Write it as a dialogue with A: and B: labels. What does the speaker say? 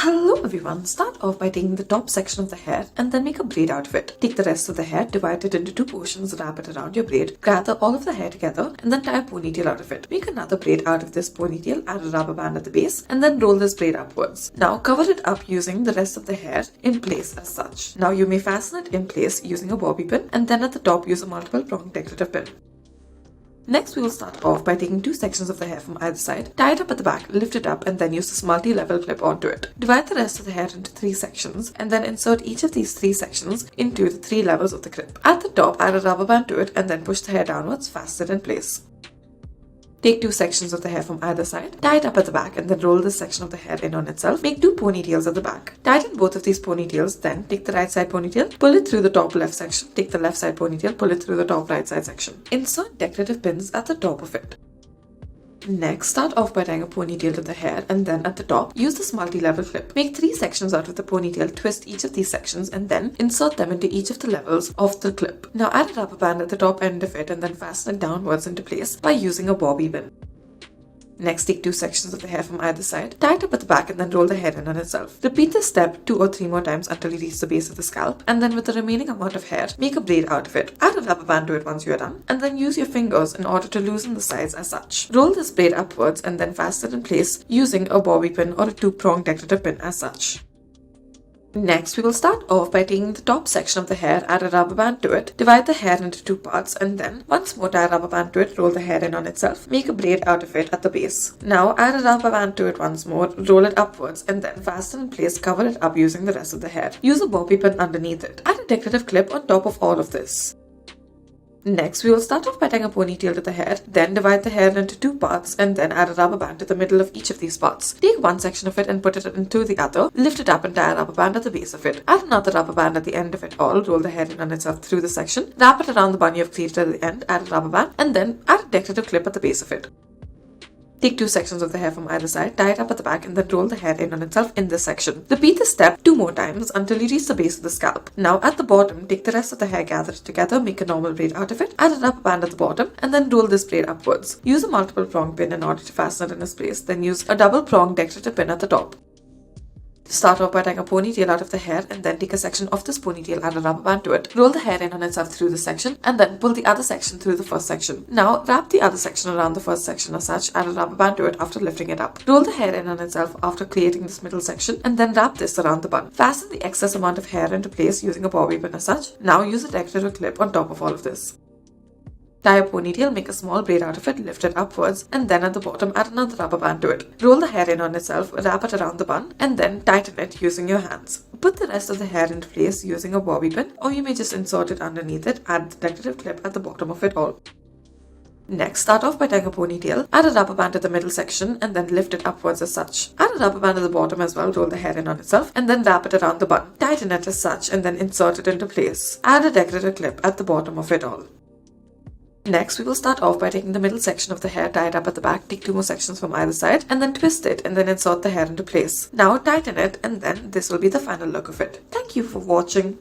A: Hello everyone, start off by taking the top section of the hair and then make a braid out of it. Take the rest of the hair, divide it into two portions, wrap it around your braid, gather all of the hair together and then tie a ponytail out of it. Make another braid out of this ponytail, add a rubber band at the base and then roll this braid upwards. Now cover it up using the rest of the hair in place as such. Now you may fasten it in place using a bobby pin and then at the top use a multiple prong decorative pin. Next, we will start off by taking two sections of the hair from either side, tie it up at the back, lift it up and then use this multi-level clip onto it. Divide the rest of the hair into three sections and then insert each of these three sections into the three levels of the clip. At the top, add a rubber band to it and then push the hair downwards, fasten it in place. Take two sections of the hair from either side, tie it up at the back and then roll this section of the hair in on itself. Make two ponytails at the back. Tighten both of these ponytails, then take the right side ponytail, pull it through the top left section, take the left side ponytail, pull it through the top right side section. Insert decorative pins at the top of it. Next, start off by tying a ponytail to the hair and then at the top, use this multi-level clip. Make three sections out of the ponytail, twist each of these sections and then insert them into each of the levels of the clip. Now add a rubber band at the top end of it and then fasten it downwards into place by using a bobby pin. Next, take two sections of the hair from either side, tie it up at the back and then roll the hair in on itself. Repeat this step 2 or 3 more times until you reach the base of the scalp and then with the remaining amount of hair, make a braid out of it. Add a rubber band to it once you are done and then use your fingers in order to loosen the sides as such. Roll this braid upwards and then fasten it in place using a bobby pin or a 2-prong decorative pin as such. Next, we will start off by taking the top section of the hair, add a rubber band to it, divide the hair into two parts and then once more tie a rubber band to it, roll the hair in on itself, make a braid out of it at the base. Now add a rubber band to it once more, roll it upwards and then fasten in place, cover it up using the rest of the hair. Use a bobby pin underneath it. Add a decorative clip on top of all of this. Next, we will start off by tying a ponytail to the hair, then divide the hair into two parts and then add a rubber band to the middle of each of these parts. Take one section of it and put it into the other, lift it up and tie a rubber band at the base of it. Add another rubber band at the end of it all, roll the hair in on itself through the section, wrap it around the bun you have created at the end, add a rubber band and then add a decorative clip at the base of it. Take two sections of the hair from either side, tie it up at the back and then roll the hair in on itself in this section. Repeat this step 2 more times until you reach the base of the scalp. Now at the bottom, take the rest of the hair, gather it together, make a normal braid out of it, add a rubber band at the bottom and then roll this braid upwards. Use a multiple prong pin in order to fasten it in its place, then use a double prong decorative pin at the top. Start off by tying a ponytail out of the hair and then take a section of this ponytail, add a rubber band to it, roll the hair in on itself through the section and then pull the other section through the first section. Now wrap the other section around the first section as such, add a rubber band to it after lifting it up. Roll the hair in on itself after creating this middle section and then wrap this around the bun. Fasten the excess amount of hair into place using a bobby pin as such. Now use a decorative clip on top of all of this. Tie a ponytail, make a small braid out of it, lift it upwards and then at the bottom add another rubber band to it. Roll the hair in on itself, wrap it around the bun and then tighten it using your hands. Put the rest of the hair into place using a bobby pin or you may just insert it underneath it, add the decorative clip at the bottom of it all. Next, start off by tying a ponytail, add a rubber band to the middle section and then lift it upwards as such. Add a rubber band at the bottom as well, roll the hair in on itself and then wrap it around the bun. Tighten it as such and then insert it into place. Add a decorative clip at the bottom of it all. Next, we will start off by taking the middle section of the hair, tie it up at the back, take 2 more sections from either side and then twist it and then insert the hair into place. Now tighten it and then this will be the final look of it. Thank you for watching.